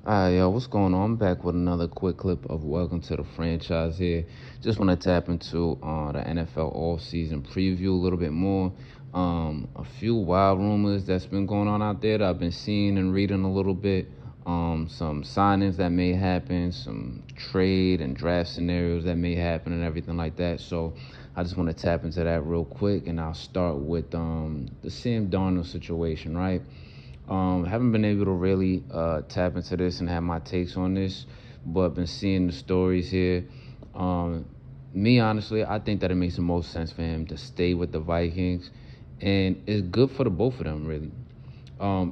Yo, what's going on? I'm back with another quick clip of Welcome to the Franchise here. Just want to tap into the NFL off-season preview a little bit more. A few wild rumors that's been going on out there that I've been seeing and reading a little bit. Some signings that may happen, some trade and draft scenarios that may happen and everything like that. So I just want to tap into that real quick, and I'll start with the Sam Darnold situation, right? Haven't been able to really tap into this and have my takes on this, but been seeing the stories here. Me, honestly, I think that it makes the most sense for him to stay with the Vikings, and it's good for the both of them, really.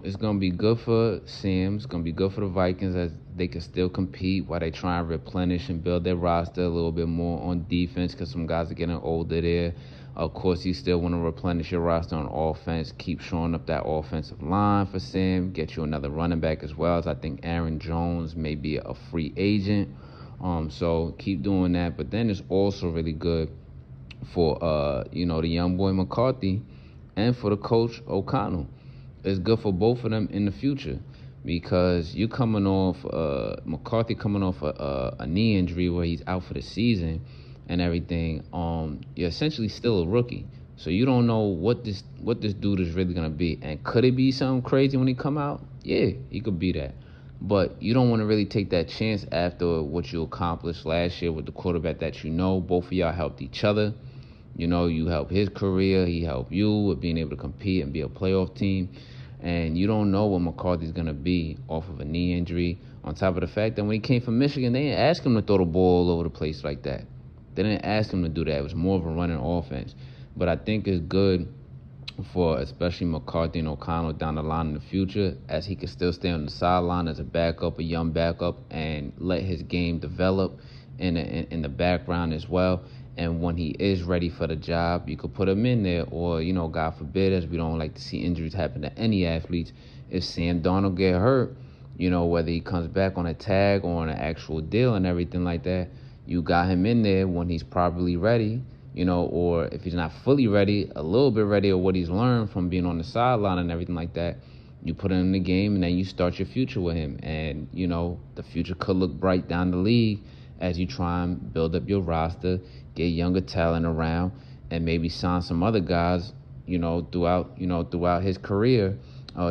It's going to be good for Sam. It's going to be good for the Vikings as they can still compete while they try and replenish and build their roster a little bit more on defense because some guys are getting older there. Of course, you still want to replenish your roster on offense, keep showing up that offensive line for Sam, get you another running back as well, as I think Aaron Jones may be a free agent. So keep doing that. But then it's also really good for, the young boy McCarthy and for the coach O'Connell. It's good for both of them in the future because you coming off McCarthy coming off a knee injury where he's out for the season and everything. You're essentially still a rookie, so you don't know what this dude is really gonna be. And could it be something crazy when he come out? Yeah, he could be that. But you don't want to really take that chance after what you accomplished last year with the quarterback that you know. Both of y'all helped each other. You helped his career, he helped you with being able to compete and be a playoff team. And you don't know what McCarthy's going to be off of a knee injury. On top of the fact that when he came from Michigan, they didn't ask him to throw the ball all over the place like that. They didn't ask him to do that. It was more of a running offense. But I think it's good for especially McCarthy and O'Connell down the line in the future, as he can still stay on the sideline as a backup, a young backup, and let his game develop in the background as well. And when he is ready for the job, you could put him in there. Or, God forbid, as we don't like to see injuries happen to any athletes, if Sam Darnold get hurt, whether he comes back on a tag or on an actual deal and everything like that, you got him in there when he's probably ready, or if he's not fully ready, a little bit ready, or what he's learned from being on the sideline and everything like that, you put him in the game and then you start your future with him. And, the future could look bright down the league as you try and build up your roster, get younger talent around, and maybe sign some other guys, throughout his career,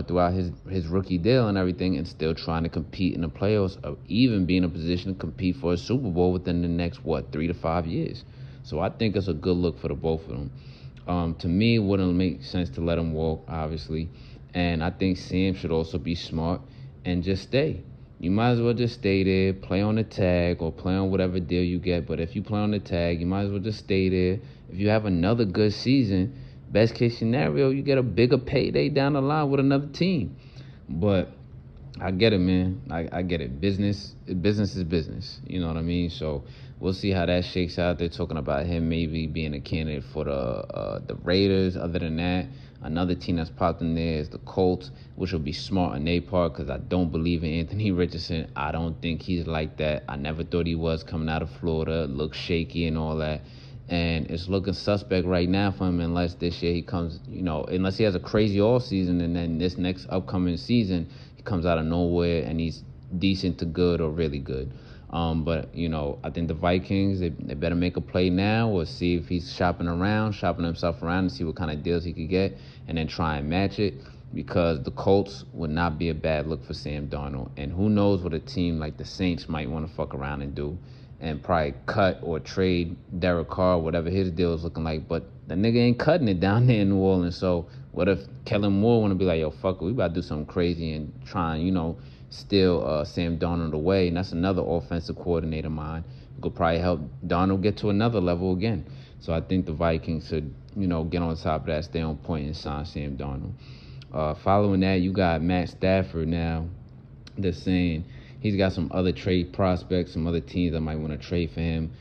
throughout his rookie deal and everything, and still trying to compete in the playoffs, or even be in a position to compete for a Super Bowl within the next, 3 to 5 years. So I think it's a good look for the both of them. To me, it wouldn't make sense to let him walk, obviously. And I think Sam should also be smart and just stay. You might as well just stay there, play on the tag, or play on whatever deal you get. But if you play on the tag, you might as well just stay there. If you have another good season, best case scenario, you get a bigger payday down the line with another team. But I get it, man. I get it. Business is business. You know what I mean? So we'll see how that shakes out. They're talking about him maybe being a candidate for the Raiders. Other than that, another team that's popped in there is the Colts, which will be smart on their part because I don't believe in Anthony Richardson. I don't think he's like that. I never thought he was coming out of Florida. Looks shaky and all that. And it's looking suspect right now for him unless this year he comes, unless he has a crazy offseason and then this next upcoming season he comes out of nowhere and he's decent to good or really good. But, I think the Vikings, they better make a play now or see if he's shopping himself around and see what kind of deals he could get and then try and match it, because the Colts would not be a bad look for Sam Darnold. And who knows what a team like the Saints might want to fuck around and do and probably cut or trade Derek Carr, whatever his deal is looking like. But the nigga ain't cutting it down there in New Orleans. So what if Kellen Moore want to be like, yo, fuck it, we about to do something crazy and try and, steal Sam Darnold away? And that's another offensive coordinator of mine who could probably help Darnold get to another level again. So I think the Vikings should, get on top of that, stay on point, and sign Sam Darnold. Following that, you got Matt Stafford now. They're saying he's got some other trade prospects, some other teams that might want to trade for him,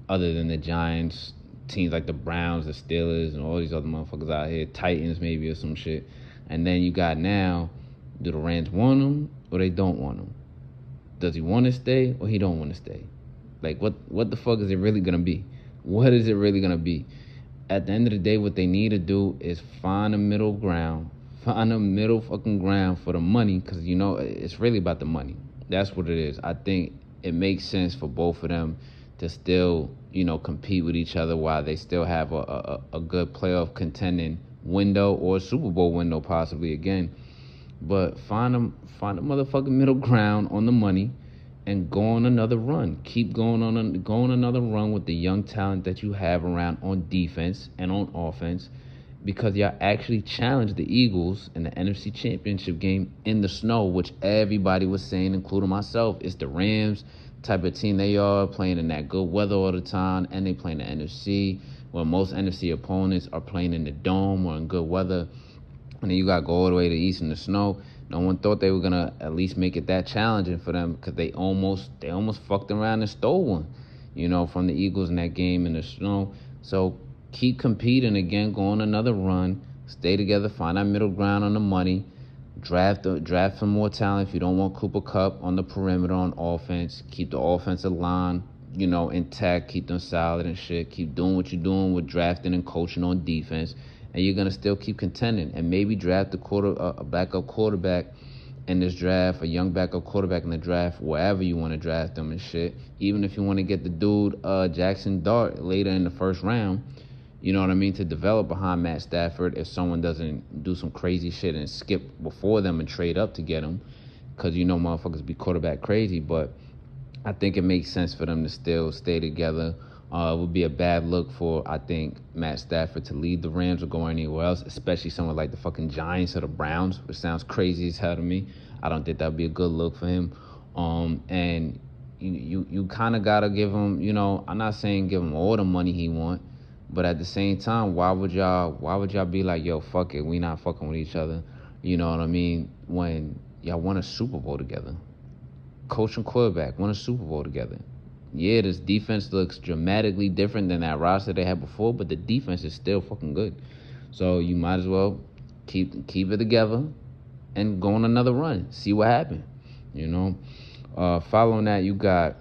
other than the Giants, teams like the Browns, the Steelers, and all these other motherfuckers out here, Titans maybe or some shit. And then you got now, do the Rams want him or they don't want him? Does he want to stay or he don't want to stay? Like, what the fuck is it really going to be? What is it really going to be? At the end of the day, what they need to do is find a middle ground, Find a middle fucking ground for the money, because, it's really about the money. That's what it is. I think it makes sense for both of them to still, compete with each other while they still have a good playoff contending window or a Super Bowl window possibly again. But find a motherfucking middle ground on the money and go on another run. Keep going on another run with the young talent that you have around on defense and on offense, because y'all actually challenged the Eagles in the NFC Championship game in the snow, which everybody was saying, including myself, it's the Rams type of team they are, playing in that good weather all the time, and they play in the NFC, where most NFC opponents are playing in the dome or in good weather. And then you got to go all the way to the east in the snow. No one thought they were going to at least make it that challenging for them, because they almost fucked around and stole one, from the Eagles in that game in the snow. So keep competing again, go on another run, stay together, find that middle ground on the money, draft some more talent if you don't want Cooper Kupp on the perimeter on offense. Keep the offensive line, intact, keep them solid and shit. Keep doing what you're doing with drafting and coaching on defense, and you're going to still keep contending. And maybe draft a backup quarterback in this draft, a young backup quarterback in the draft, wherever you want to draft them and shit. Even if you want to get the dude Jackson Dart later in the first round, you know what I mean, to develop behind Matt Stafford if someone doesn't do some crazy shit and skip before them and trade up to get him, because motherfuckers be quarterback crazy. But I think it makes sense for them to still stay together. It would be a bad look for, I think, Matt Stafford to leave the Rams or go anywhere else, especially someone like the fucking Giants or the Browns, which sounds crazy as hell to me. I don't think that would be a good look for him. And you kind of got to give him, I'm not saying give him all the money he want, but at the same time, why would y'all be like, yo, fuck it, we not fucking with each other, you know what I mean, when y'all won a Super Bowl together? Coach and quarterback won a Super Bowl together. Yeah, this defense looks dramatically different than that roster they had before, but the defense is still fucking good. So you might as well keep it together and go on another run. See what happens, Following that, you got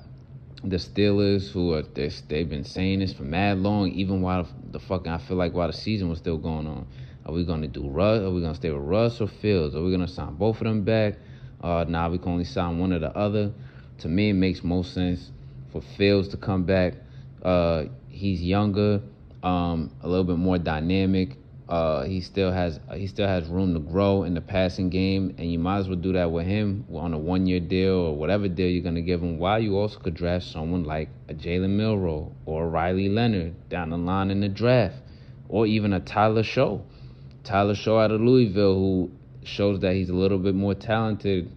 the Steelers, who are they've been saying this for mad long, even while I feel like while the season was still going on. Are we gonna do Russ? Are we gonna stay with Russ or Fields? Are we gonna sign both of them back? Nah, we can only sign one or the other. To me, it makes most sense for Fields to come back. He's younger, a little bit more dynamic. He still has room to grow in the passing game, and you might as well do that with him on a 1-year deal or whatever deal you're going to give him, while you also could draft someone like a Jalen Milroe or a Riley Leonard down the line in the draft, or even a Tyler Show out of Louisville, who shows that he's a little bit more talented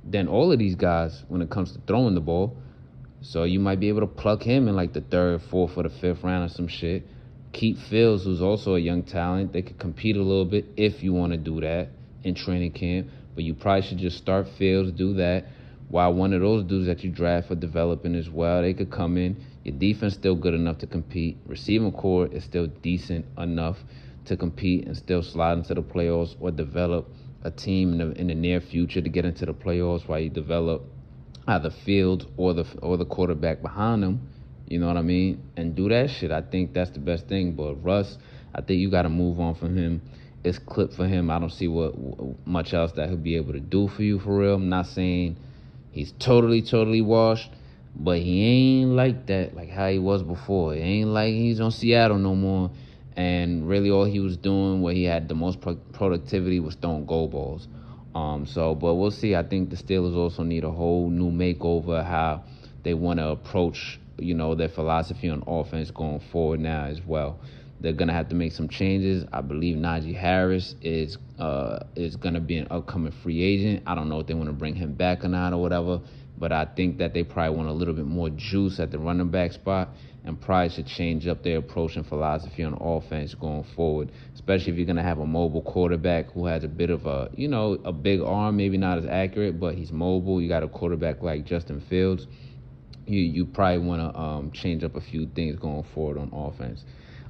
than all of these guys when it comes to throwing the ball. So you might be able to plug him in like the 3rd, 4th, or the 5th round or some shit. Keep Fields, who's also a young talent. They could compete a little bit if you want to do that in training camp. But you probably should just start Fields, do that, while one of those dudes that you draft for developing as well, they could come in. Your defense still good enough to compete. Receiving core is still decent enough to compete and still slide into the playoffs, or develop a team in the near future to get into the playoffs while you develop either Fields or the quarterback behind them. You know what I mean? And do that shit. I think that's the best thing. But Russ, I think you got to move on from him. It's clipped for him. I don't see what much else that he'll be able to do for you for real. I'm not saying he's totally washed, but he ain't like that, like how he was before. It ain't like he's on Seattle no more. And really all he was doing, where he had the most productivity, was throwing goal balls. But we'll see. I think the Steelers also need a whole new makeover, how they want to approach their philosophy on offense going forward now as well. They're going to have to make some changes. I believe Najee Harris is going to be an upcoming free agent. I don't know if they want to bring him back or not or whatever, but I think that they probably want a little bit more juice at the running back spot, and probably should change up their approach and philosophy on offense going forward, especially if you're going to have a mobile quarterback who has a bit of a big arm, maybe not as accurate, but he's mobile. You got a quarterback like Justin Fields. You probably want to change up a few things going forward on offense.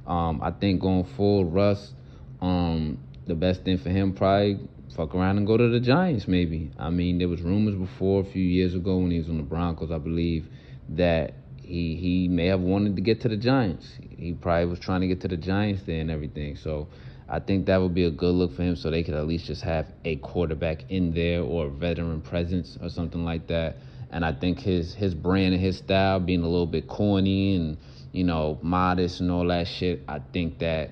I think going forward, Russ, the best thing for him probably fuck around and go to the Giants maybe. I mean, there was rumors before a few years ago when he was on the Broncos, I believe, that he may have wanted to get to the Giants. He probably was trying to get to the Giants there and everything. So I think that would be a good look for him, so they could at least just have a quarterback in there or a veteran presence or something like that. And I think his brand and his style being a little bit corny and, you know, modest and all that shit, I think that,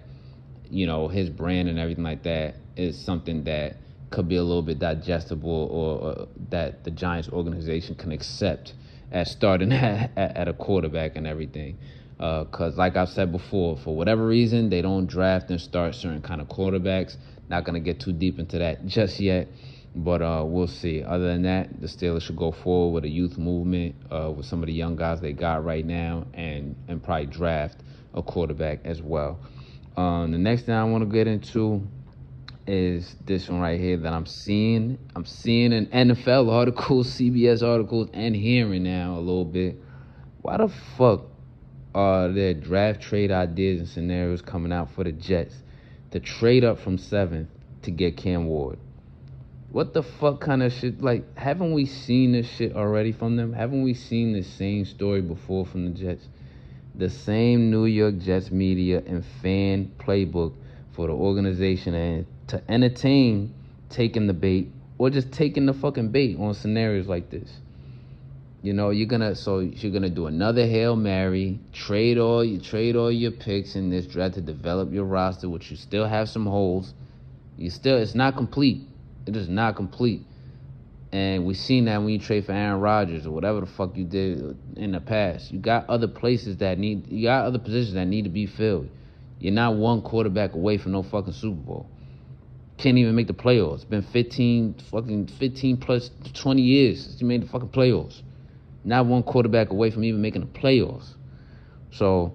you know, his brand and everything like that is something that could be a little bit digestible, or that the Giants organization can accept as starting at a quarterback and everything. Because like I've said before, for whatever reason, they don't draft and start certain kind of quarterbacks. Not going to get too deep into that just yet, but we'll see. Other than that, the Steelers should go forward with a youth movement with some of the young guys they got right now, and probably draft a quarterback as well. The next thing I want to get into is this one right here that I'm seeing. I'm seeing in NFL articles, CBS articles, and hearing now a little bit. Why the fuck are there draft trade ideas and scenarios coming out for the Jets to trade up from 7th to get Cam Ward? What the fuck kind of shit? Like, haven't we seen this shit already from them? Haven't we seen the same story before from the Jets? The same New York Jets media and fan playbook for the organization and to entertain taking the bait, or just taking the fucking bait on scenarios like this. You know, you're gonna do another Hail Mary, trade all your picks in this draft to develop your roster, which you still have some holes. It's not complete. It is not complete. And we've seen that when you trade for Aaron Rodgers or whatever the fuck you did in the past. You got other positions that need to be filled. You're not one quarterback away from no fucking Super Bowl. Can't even make the playoffs. It's been 15 plus 20 years since you made the fucking playoffs. Not one quarterback away from even making the playoffs. So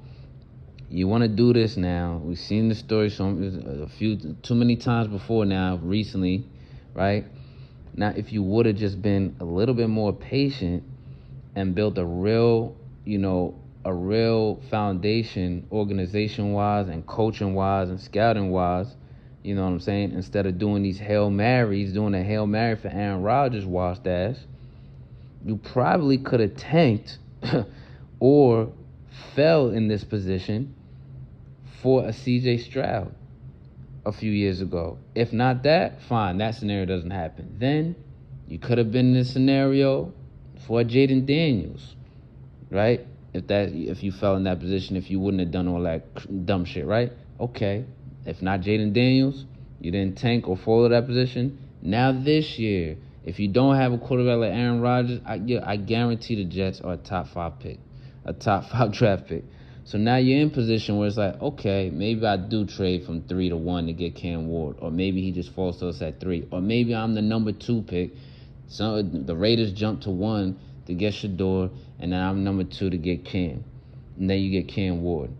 you want to do this now. We've seen the story too many times before now, recently, right? Now, if you would have just been a little bit more patient and built a real foundation, organization-wise and coaching-wise and scouting-wise, you know what I'm saying? Instead of doing these Hail Marys, doing a Hail Mary for Aaron Rodgers washed ass, you probably could have tanked or fell in this position for a C.J. Stroud a few years ago. If not that, fine, that scenario doesn't happen. Then you could have been in this scenario for Jaden Daniels, right? If you fell in that position, if you wouldn't have done all that dumb shit, right? Okay. If not Jaden Daniels, you didn't tank or fall to that position. Now this year, if you don't have a quarterback like Aaron Rodgers, I guarantee the Jets are a top 5 pick, a top 5 draft pick. So now you're in position where it's like, okay, maybe I do trade from 3 to 1 to get Cam Ward, or maybe he just falls to us at 3, or maybe I'm the number 2 pick. So the Raiders jump to 1 to get Shador, and then I'm number 2 to get Cam, and then you get Cam Ward.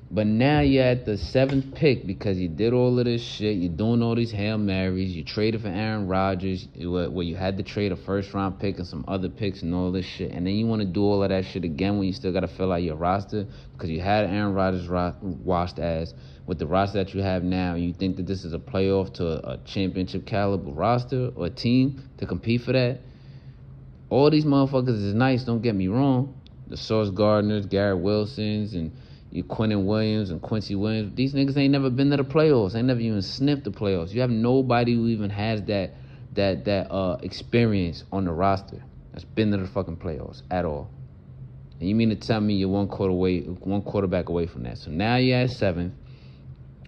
But now you're at the 7th pick because you did all of this shit. You're doing all these Hail Marys. You traded for Aaron Rodgers, where you had to trade a first-round pick and some other picks and all this shit. And then you want to do all of that shit again when you still got to fill out your roster because you had Aaron Rodgers washed ass. With the roster that you have now, you think that this is a playoff to a championship caliber roster or a team to compete for that? All these motherfuckers is nice, don't get me wrong. The Sauce Gardners, Garrett Wilsons, and you Quinnen Williams and Quincy Williams, these niggas ain't never been to the playoffs. They never even sniffed the playoffs. You have nobody who even has that experience on the roster that's been to the fucking playoffs at all. And you mean to tell me you're one quarterback away from that? So now you're at 7th,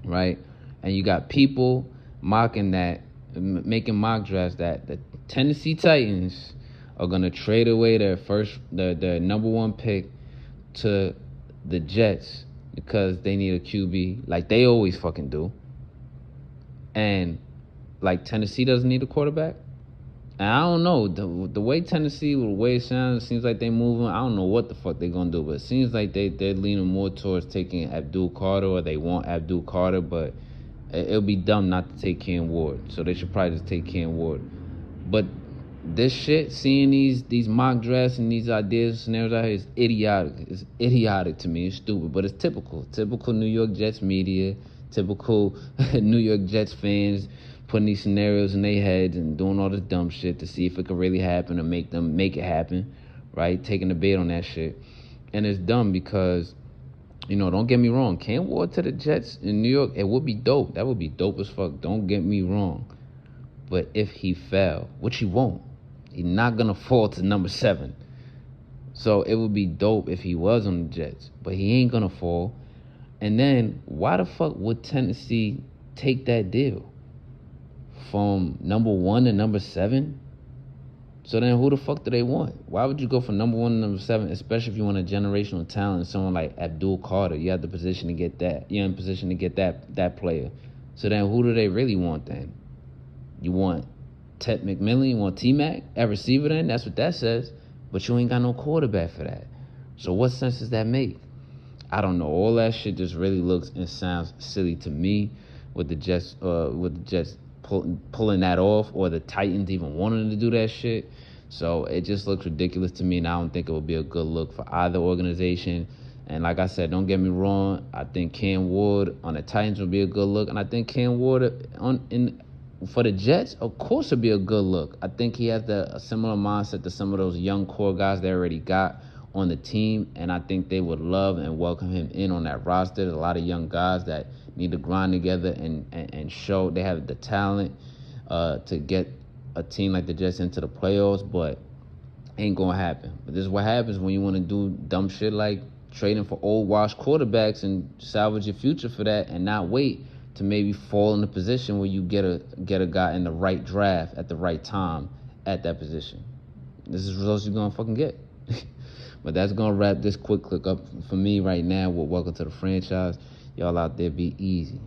right? And you got people mocking that, making mock drafts that the Tennessee Titans are gonna trade away their number 1 pick to the Jets because they need a QB, like they always fucking do. And like Tennessee doesn't need a quarterback. And I don't know, the way Tennessee, the way it sounds, it seems like they moving. I don't know what the fuck they gonna do, but it seems like they're leaning more towards taking Abdul Carter, or they want Abdul Carter, but it'll be dumb not to take Cam Ward. So they should probably just take Cam Ward. But this shit, seeing these mock drafts and these ideas, scenarios out here is idiotic. It's idiotic to me. It's stupid, but it's typical. Typical New York Jets media, typical New York Jets fans putting these scenarios in their heads and doing all this dumb shit to see if it could really happen or make it happen, right? Taking the bait on that shit. And it's dumb because You know, don't get me wrong. Cam Ward to the Jets in New York, it would be dope. That would be dope as fuck. Don't get me wrong. But if he fell, which he won't, he's not going to fall to number 7. So it would be dope if he was on the Jets. But he ain't going to fall. And then, why the fuck would Tennessee take that deal? From number 1 to number 7? So then who the fuck do they want? Why would you go from number 1 to number 7, especially if you want a generational talent, someone like Abdul Carter? You have the position to get that. You're in position to get that player. So then who do they really want then? You want Ted McMillan? You want T-Mac at receiver then? That's what that says. But you ain't got no quarterback for that. So what sense does that make? I don't know. All that shit just really looks and sounds silly to me with the Jets pulling that off, or the Titans even wanting to do that shit. So it just looks ridiculous to me, and I don't think it would be a good look for either organization. And like I said, don't get me wrong, I think Cam Ward on the Titans would be a good look, and I think Cam Ward for the Jets, of course, would be a good look. I think he has a similar mindset to some of those young core guys they already got on the team, and I think they would love and welcome him in on that roster. There's a lot of young guys that need to grind together and show they have the talent to get a team like the Jets into the playoffs, but ain't gonna happen. But this is what happens when you want to do dumb shit like trading for old washed quarterbacks and salvage your future for that, and not wait to maybe fall in a position where you get a guy in the right draft at the right time at that position. This is results you're gonna fucking get. But that's going to wrap this quick clip up for me right now with Welcome to the Franchise. Y'all out there, be easy.